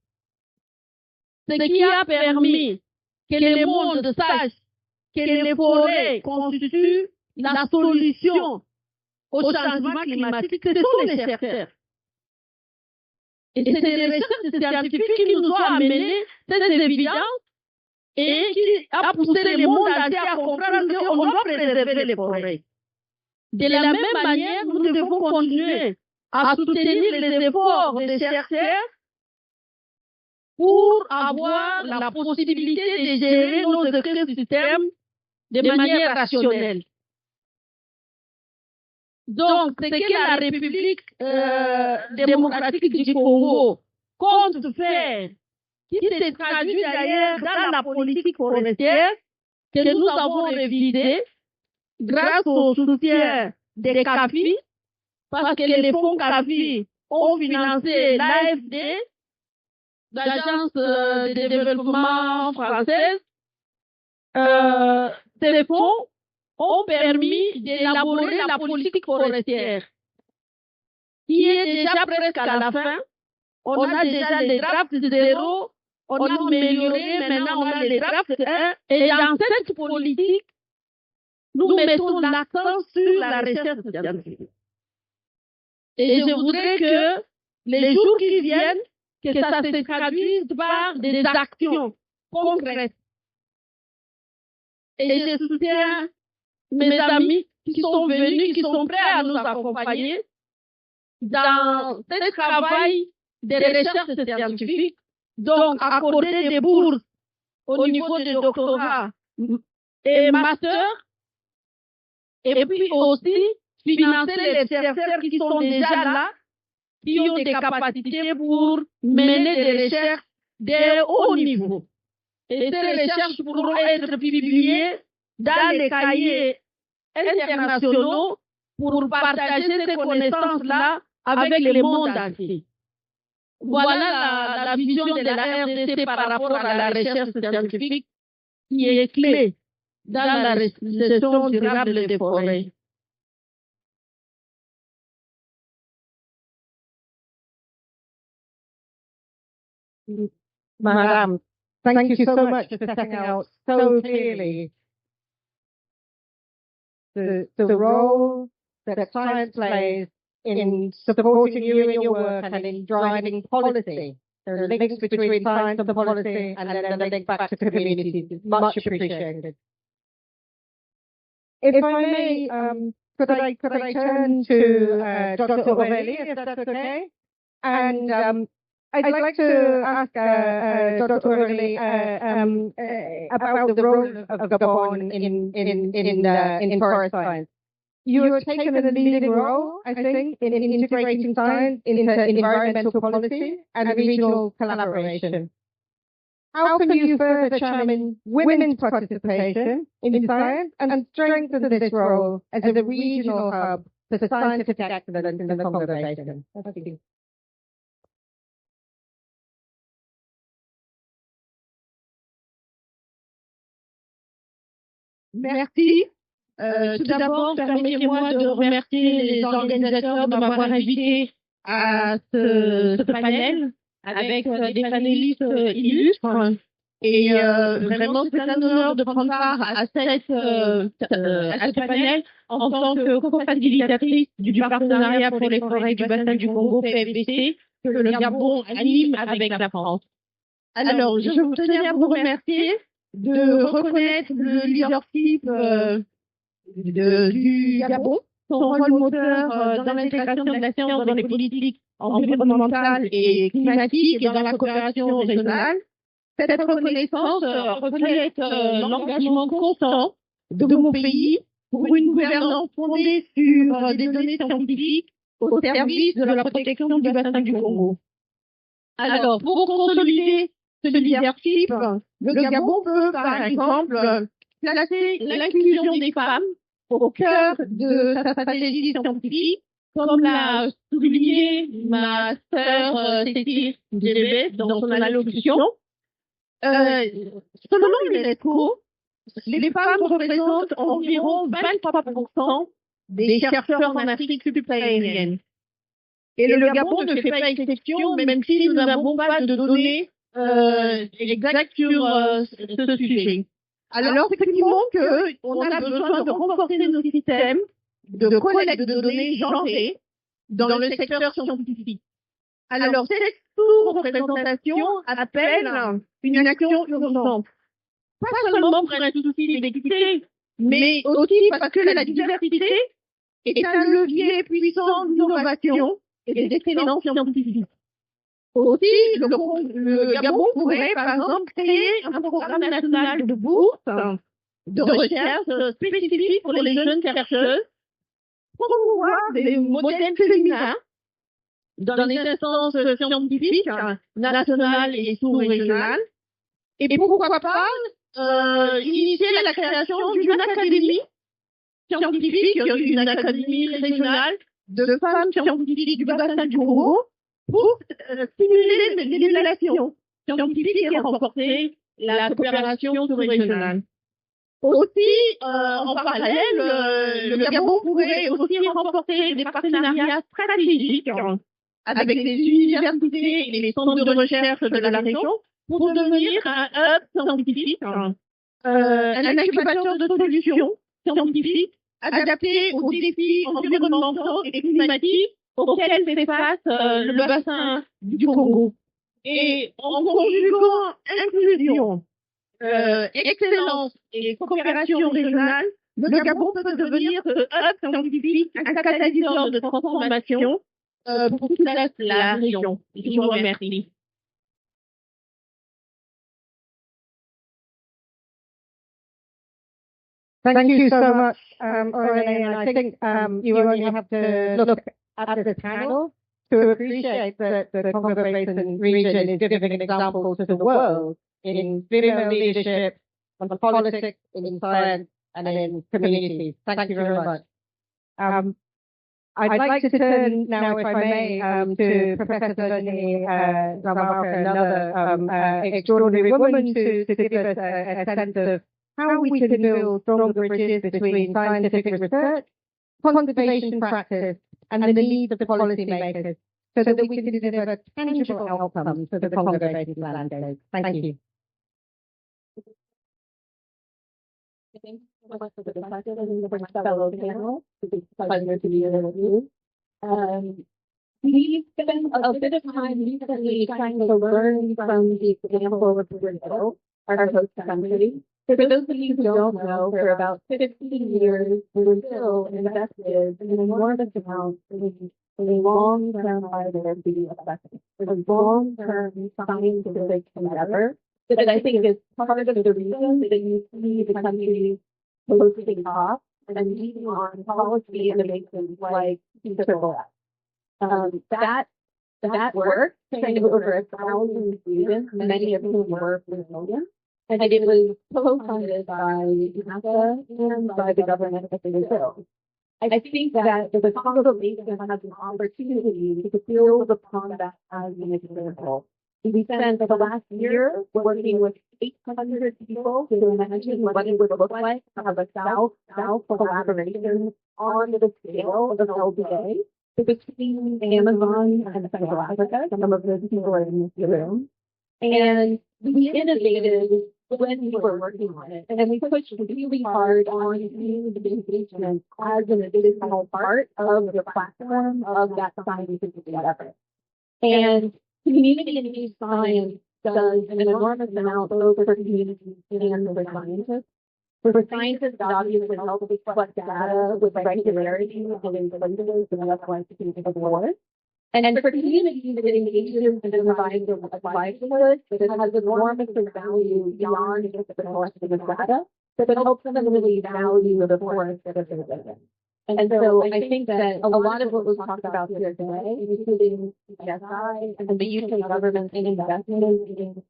Ce qui a permis que le monde sache que les forêts constituent la solution au changement climatique, ce sont les chercheurs. Et c'est des recherches scientifiques qui nous ont amené cette évidence et qui a poussé le monde entier à comprendre qu'on doit préserver les forêts. De la même manière, nous devons continuer à soutenir les efforts des chercheurs pour avoir la possibilité de gérer nos écosystèmes de manière rationnelle. Donc, ce que la République démocratique du Congo compte faire, qui se traduit d'ailleurs dans la politique forestière que nous avons révisée grâce au soutien des CAFI, parce que les fonds CAFI ont financé l'AFD, l'Agence de développement française. Ces fonds ont permis d'élaborer la politique forestière, qui est déjà presque à la fin. On a déjà les drafts 0, on a amélioré, maintenant on a les drafts 1, et dans cette politique, nous mettons l'accent sur la recherche scientifique. Et je voudrais que les jours qui viennent, que ça se traduise par des actions concrètes. Et je soutiens mes amis qui sont venus, qui sont prêts à nous accompagner dans ce travail de recherche scientifique, donc accorder des bourses au niveau de doctorat et master, et puis aussi financer les chercheurs qui sont déjà là, qui ont des capacités pour mener des recherches de haut niveau. Et ces recherches pourront être publiées dans les cahiers internationaux pour partager ces connaissances-là avec le monde entier. Voilà la vision de la RDC par rapport à la recherche scientifique qui est clé dans la gestion durable des forêts. Madam, thank you so much for setting out so clearly the role that science plays in supporting you in your work and in driving policy. There are links between science and policy, and then the link back to communities is much appreciated. If I may, could I turn to Dr. Aurélie, if that's okay? And I'd like to ask Dr. Aurélie about the role of Gabon in forest science. You have taken a leading role, I think, in integrating science into environmental policy and regional collaboration. How can you further champion women's participation in science and strengthen this role as a regional hub for scientific excellence in the Congo Basin? Thank you. Merci. Tout d'abord, permettez-moi de remercier les organisateurs de m'avoir invité à ce panel avec des panélistes illustres. Et vraiment, c'est un honneur de prendre part à ce panel en tant que co-facilitatrice du partenariat pour les forêts du bassin du Congo, PFBC, que le Gabon anime avec la France. Alors, je tenais à vous remercier de reconnaître le leadership du Gabon, son rôle moteur dans l'intégration de la science dans les politiques environnementales et climatiques et dans la coopération régionale. Cette reconnaissance reflète l'engagement constant de mon pays pour une gouvernance fondée sur des données scientifiques au service de la protection du bassin du Congo. Alors, pour consolider ce leadership, le Gabon peut, par exemple, placer l'inclusion des femmes au cœur de sa stratégie scientifique, comme l'a souligné ma sœur Cécile Djébé dans son allocution. Selon l'UNESCO, les femmes représentent environ 23% des chercheurs en Afrique subsaharienne. Et le Gabon ne fait pas exception, même si nous n'avons pas de données exactes sur ce sujet. Alors, effectivement, qu'on a besoin de renforcer nos systèmes de collecte de données genrées dans le secteur scientifique. Alors, cette sous-représentation appelle une action urgente. Pas seulement pour un souci d'équité, mais aussi parce que la diversité est un levier puissant d'innovation et d'excellence scientifique. Aussi, le Gabon pourrait, par exemple, créer un programme national de bourse de recherche spécifique pour les jeunes chercheuses, promouvoir des modèles féminins dans les instances scientifiques nationales et sous-régionales, et pourquoi pas initier la création d'une académie scientifique, une académie régionale de femmes scientifiques du bassin du Congo, pour stimuler les relations scientifiques et renforcer la coopération sous-régionale. Aussi, en parallèle, le Gabon pourrait aussi renforcer des partenariats stratégiques avec les universités et les centres de recherche de la région pour devenir un hub scientifique, un incubateur de solutions scientifiques adaptées aux défis environnementaux et climatiques auxquels fait face le bassin du Congo. Et en conjuguant inclusion, excellence et coopération régionale, le Gabon peut devenir ce hub scientifique, un catalyseur de transformation pour toute la région. Je vous remercie. Thank you so much, Orlane. And I think you only have to look at the panel to appreciate that the Congo Basin region is giving an example to the world in female leadership, on politics, in science, and in communities. Thank you very much. I'd like to turn now, if I may, to Professor Denis Zamarka, another extraordinary woman, to give us a sense of how we can build stronger bridges between scientific research, conservation practice, and the needs of the policymakers, so that we can deliver tangible outcomes for the Congo Basin landscape. Thank you. Thank you so much for the discussion and for my fellow panel. It's a pleasure to be here with you. We've spent a bit of time recently trying to learn from the example of Brazil, our host country. For those of you who don't know, for about 15 years, Brazil invested an enormous amount in a long-term biodiversity assessment, for a long-term scientific endeavor that I think is part of the reason that you see the country posting costs and leading on policy innovations like triple F. That work trained over 1,000 students, many of whom were Brazilian, and it was co-funded by NASA and by the government of Brazil. I think that the Congo Basin has an opportunity to build upon that as an example. We spent the last year working with 800 people to imagine what it would look like to have a South-South collaboration on the scale of LBA between Amazon and Central Africa. Some of those people are in this room. And we innovated when we were working on it. And we pushed really hard on community engagement as an additional part of the platform of that scientific effort. And community-engaged science does an enormous amount both for communities and for scientists. For scientists, it obviously helps us collect data with regularity and in places and otherwise of war. And for communities, it engages and provides a livelihood that has enormous value beyond just the collection of data, but it helps them really value the forest that they're living. And so I think that a lot of what was talked about here today, including CSI and the UK government in investing in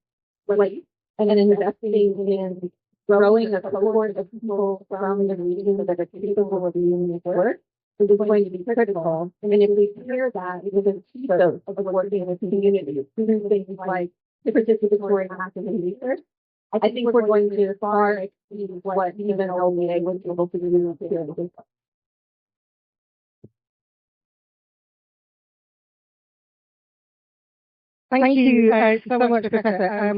place and investing in growing a cohort of people from the region that are capable of doing this work, is going to be critical. And if we pair that with an ethos of working with communities, through things like the participatory active research, I think we're going to far exceed what even LBA was able to do here in this. Thank you so much, Professor.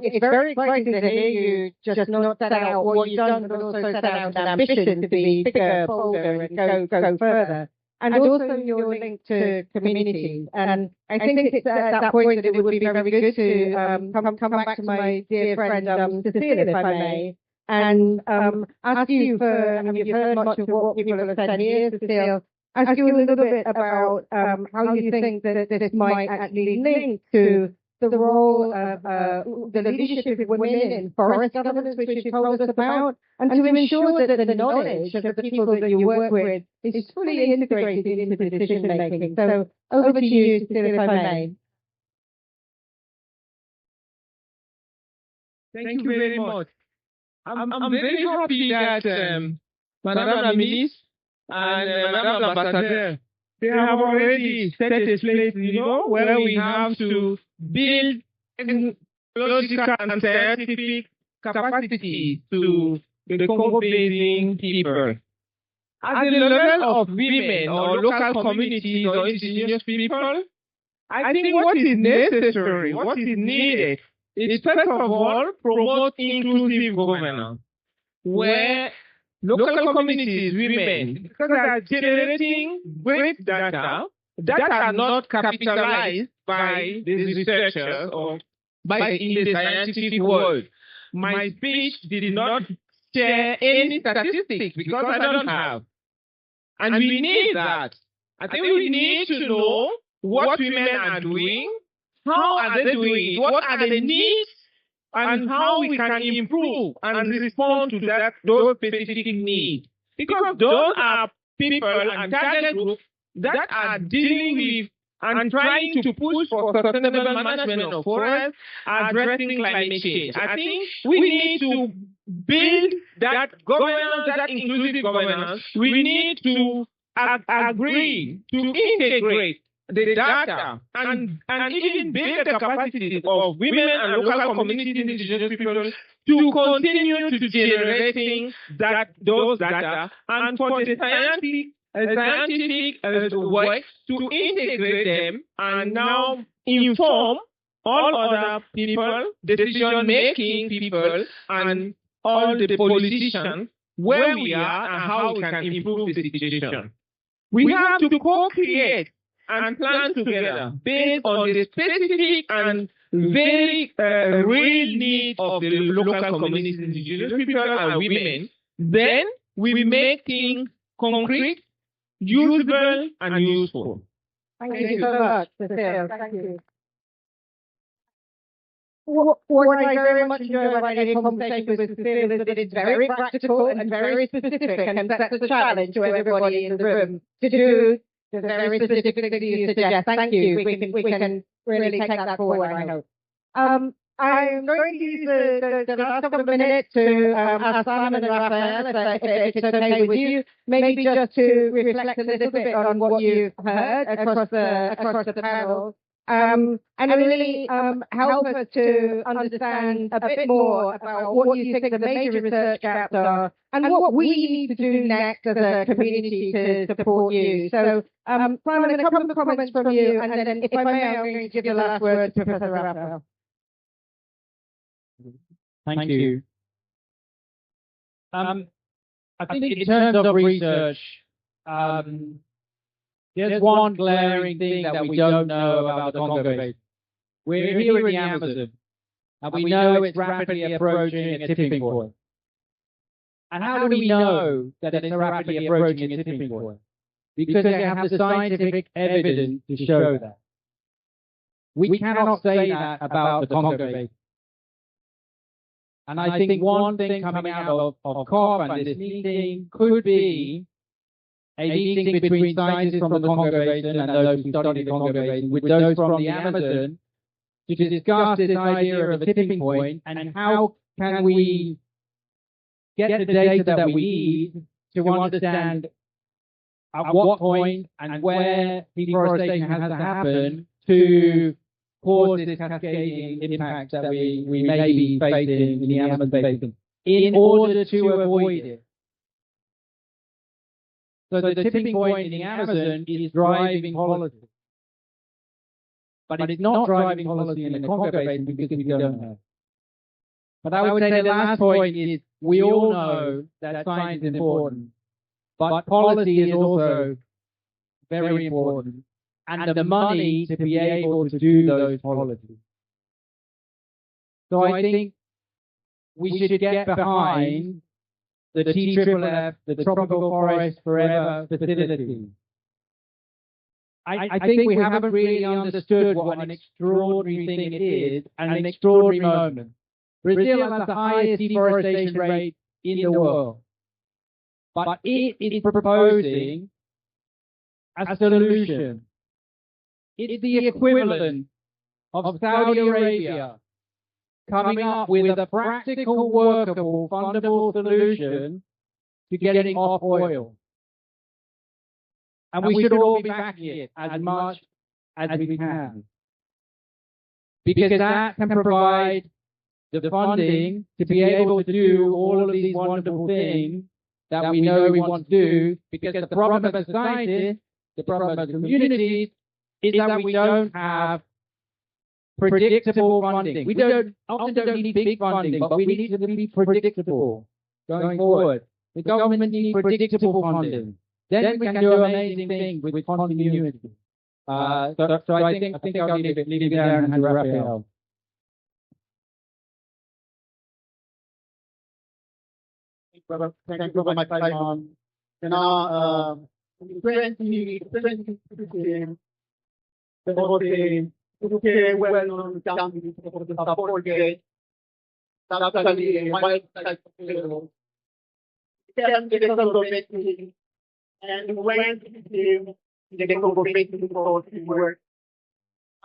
It's very exciting to hear you just not set out what you've done, but also set out an ambition to be bigger, bolder, and go further. And also your link to communities. And I think it's at that point that it would be very good to come back to my dear friend Cecile, if I may, and ask you for, I mean, you've heard much of what people have said here, Cecile, ask you a little bit about how you think that this might actually link to the role of the leadership of women in forest governance, which you've told us about, and to ensure that the knowledge of the people that you work with is fully integrated into decision making. So over to you, Cecile, if I may. Thank you very much. I'm very happy that Madame la Ministre and Madame l'Ambassadeur, they have already set a place, where we have to build technological and scientific capacity to the Congo Basin people. At the level of women or local communities or indigenous people, I think what is necessary, what is needed, is first of all, promote inclusive governance, where local communities, women, because they are generating great data that are not capitalized by the researchers or by in the scientific world. My speech did not share any statistics because I don't have. And we need that. I think we need to know what women are doing, how are they doing it, what are the needs, and how we can improve and respond to those specific needs. Because those are people and target groups that are dealing with and trying to push for sustainable management of forests, addressing climate change. I think we need to build that governance, that inclusive governance. We need to agree to integrate the data and even build the capacity of women and local communities, indigenous people, to continue to generating those data, and for the scientific work to integrate them and now inform all other people, decision-making people, and all the politicians where we are and how we can improve the situation. We have to co-create and plan together based on the specific and very real needs of the local communities, indigenous people and women. Then we make things concrete, usable, and useful. Thank you so much, Cecile. Thank you. What I very much enjoy about any conversation with Cecile is that it's very practical and very specific, and that's a challenge to everybody in the room to do the very specific things that you suggest. Thank you. We can really take that forward, I hope. I'm going to use the last couple of minutes to ask Simon and Raphael, if it's okay with you, maybe just to reflect a little bit on what you've heard across the panel. And really help us to understand a bit more about what you think the major research gaps are and what we need to do next as a community to support you. So, Simon, a couple of comments from you, and then, if I may, I'm going to give the last word to Professor Raphael. Thank you. I think in terms of research, there's one glaring thing that we don't know about the Congo Basin. We're here in the Amazon, and we know it's rapidly approaching a tipping point. And how do we know that it's rapidly approaching a tipping point? Because they have the scientific evidence to show that. We cannot say that about the Congo Basin. And I think one thing coming out of COP and this meeting could be a meeting between scientists from the Congo Basin and those who study the Congo Basin with those from the Amazon to discuss this idea of a tipping point and how can we get the data that we need to understand at what point and where deforestation has to happen to cause this cascading impact that we may be facing in the Amazon Basin in order to avoid it. So the tipping point in the Amazon is driving policy. But it's not driving policy in the Congo Basin because we don't know. But I would say the last point is we all know that science is important, but policy is also very important, and the money to be able to do those policies. So I think we should get behind the TFFF, the Tropical Forest Forever facility. I think we haven't really understood what an extraordinary thing it is and an extraordinary moment. Brazil has the highest deforestation rate in the world, but it is proposing a solution. It's the equivalent of Saudi Arabia coming up with a practical, workable, fundable solution to getting off oil. And we should all be backing it as much as we can. Because that can provide the funding to be able to do all of these wonderful things that we know we want to do. Because the problem as scientists, the problem as communities, is that we don't have predictable funding. We often don't need big funding, but we need to be predictable going forward. The government needs predictable funding. Then we can do amazing things with continuity. So I think I'll leave it there and hand to Raphael. Thank you very much, Simon. You know, 2015, there was a well-known company for the support gate. That's actually a wild-type came to the Congo Basin and went to the Congo Basin for his work.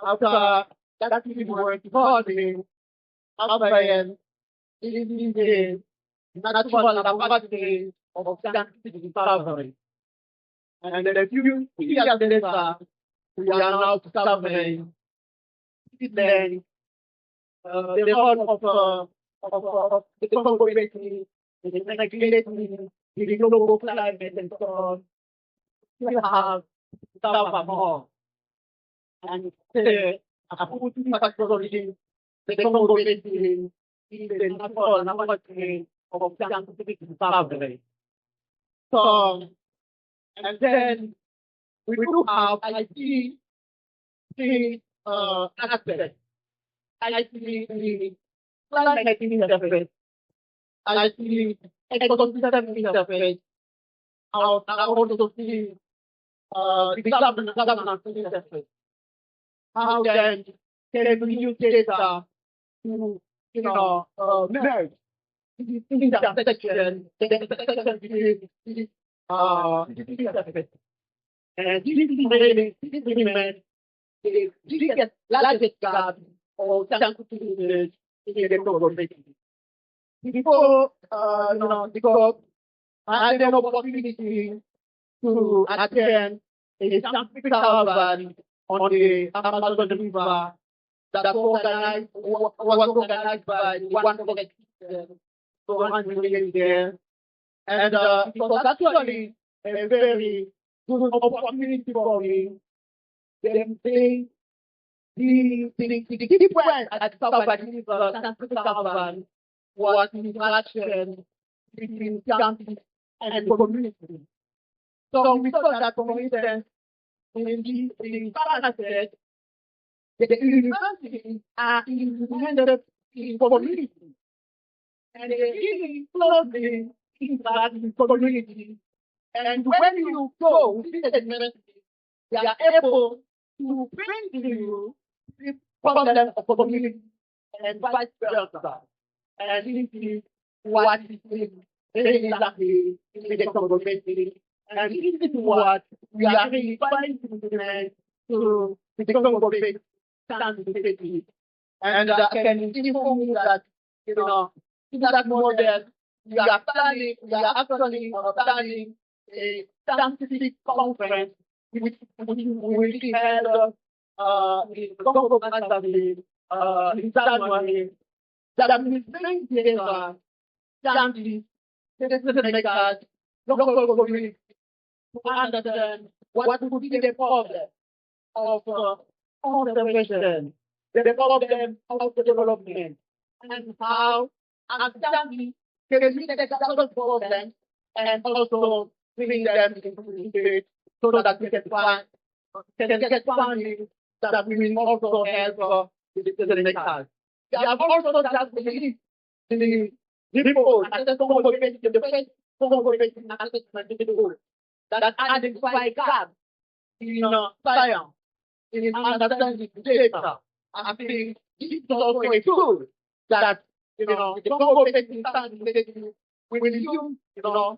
After that his work, after it is the natural laboratory of scientific discovery. And a few years later, we are now discovering then the role of the Congo Basin in regulating the global climate and so on. We have discovered more. And the factory, the Congo Basin is the natural laboratory of scientific discovery. So, and then we do have IT aspects. IT climate interface. IT ecosystem interface. Also see the governance interface. How then can we use data to, merge intersection between these interfaces. And this implement the biggest, largest gap of scientific research in the Congo Basin. Before, because I had an opportunity to attend a scientific caravan on the Amazon River that was organized by one organization, so I'm really there. And it was actually a very good opportunity for me. The key point at Pavilion caravan was interaction between scientists and community. So we saw that, for instance, in Paranaset, the universities are implemented in community. And they really closely interact with community. And when you go to the university, they are able to bring to you the problem of the community and vice versa. And this is what is very exactly in the Congo Basin. And this is what we are really trying to implement to the Congo Basin scientifically. And I can inform you that, in that model, we are actually planning a scientific conference which will be held in Congo Basin in January, that will bring together scientists, makers, local communities to understand what would be the problem of conservation, the problem of development, and how scientists can meet the problems and also bring them into the state so that we can get funding that we will also help the makers. We have also just released the report and the Congo Basin assessment report that identify gaps in science, in understanding data. I think this is also a tool that the Congo Basin science will use to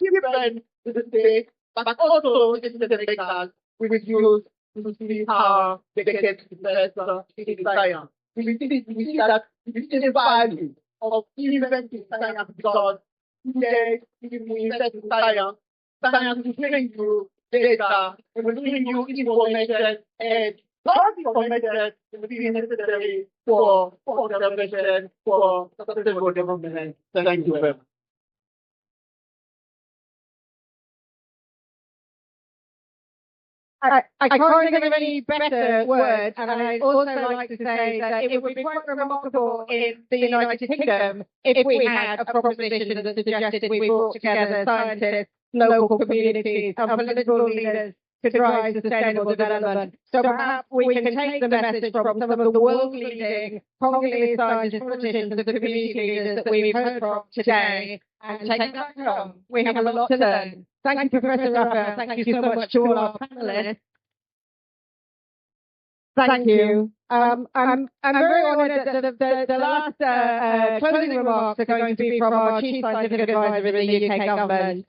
defend the state, but also the makers will use to see how they can invest in science. We see that we see the value of investing in science because today, if we invest in science, science will bring you data, it will bring you information, and that information will be necessary for conservation, for sustainable development. Thank you very much. I can't think of any better word, and I'd also like to say that it would be quite remarkable in the United Kingdom if we had a proposition that suggested we brought together scientists, local communities, and political leaders to drive sustainable development. So perhaps we can take the message from some of the world-leading Congolese scientists, politicians, and community leaders that we've heard from today and take it back home. We have a lot to learn. Thank you, Professor Raphael. Thank you so much to all our panelists. Thank you. I'm very honoured that the last closing remarks are going to be from our Chief Scientific Advisor in the UK government.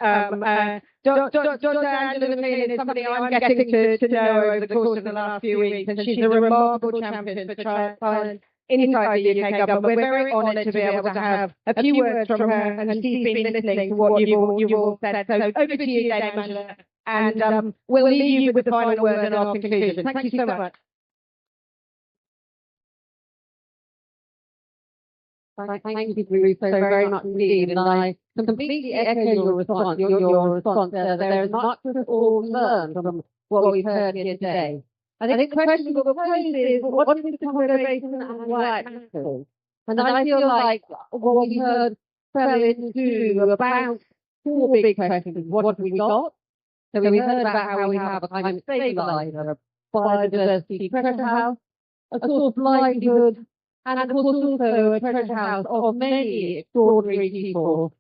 Dr. Angela McLean is somebody I'm getting to know over the course of the last few weeks, and she's a remarkable champion for science inside the UK government. We're very honoured to be able to have a few words from her, and she's been listening to what you've all said. So over to you, Dame Angela, and we'll leave you with the final word and our conclusion. Thank you so much. Thank you, Ruth, so very much indeed. And I completely echo your response. Your response. There is much to all learn from what we've heard here today. I think the question we'll pose is, what is the Congo Basin and why it matters? And I feel like what we heard fell into about four big questions. What have we got? So we heard about how we have a climate stabilizer, a biodiversity treasure house, a source of livelihood, and of course also a treasure house of many extraordinary people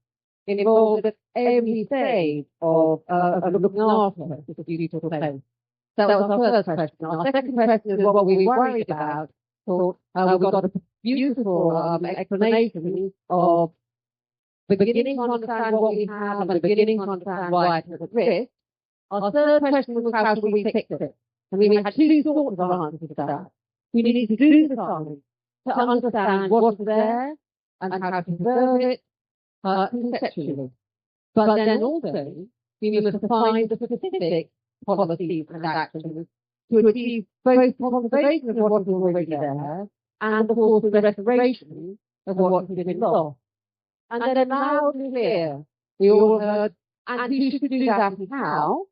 involved at every stage of looking after this beautiful place. That was our first question. Our second question is what we worried about. So we got a beautiful explanation of beginning to understand what we have and beginning to understand why it is at risk. Our third question was how should we fix it? And we had two sorts of answers to that. We need to do the science to understand what's there and how to preserve it conceptually. But then also, we must define the specific policies and actions to achieve both conservation of what is already there and, of course, the restoration of what has been lost. And then loud and clear, we all heard, and who should do that and how?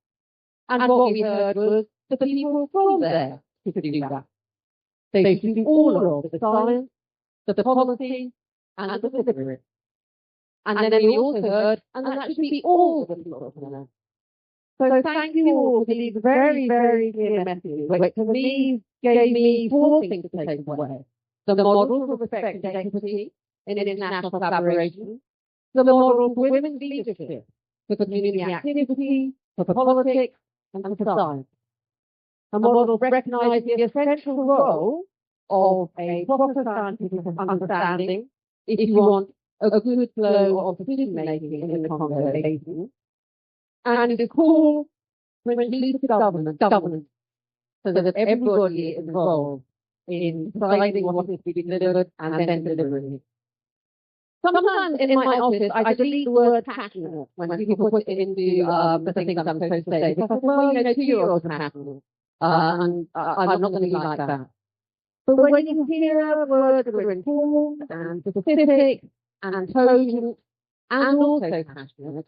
And what we heard was the people from there who could do that. They should do all of the science, the policy, and the delivery. And then we also heard, and that should be all the people from there. So thank you all for these very, very clear messages, which to me gave me four things to take away. The model for respect and equity in international collaboration, the model for women's leadership, for community activity, for politics, and for science. A model to recognise the essential role of a proper scientific understanding if you want a good flow of decision making in the Congo Basin, and to call for inclusive governance so that everybody is involved in deciding what is to be delivered and then delivering it. Sometimes in my office, I delete the word passionate when people put it into the things I'm supposed to say, because, well, 2-year-olds are passionate, and I'm not going to be like that. But when you hear words that are informed and specific and cogent and also passionate,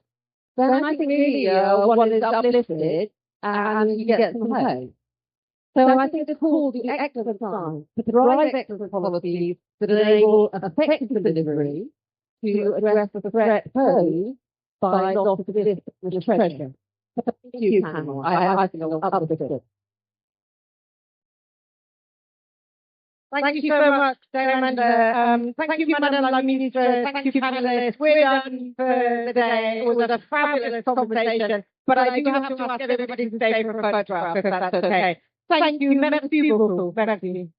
then I think really one is uplifted and you get some hope. So I think the call to excellent science, to drive excellent policies that enable effective delivery to address the threat posed by loss of this treasure. Thank you, panel. I think I'll uplift it. Thank you so much, Dame Amanda. Thank you, Madam La Ministre. Thank you, panelists. We're done for the day. It was a fabulous conversation, but I do have to ask everybody to stay for a photograph, if that's okay. Thank you. Merci beaucoup. Merci.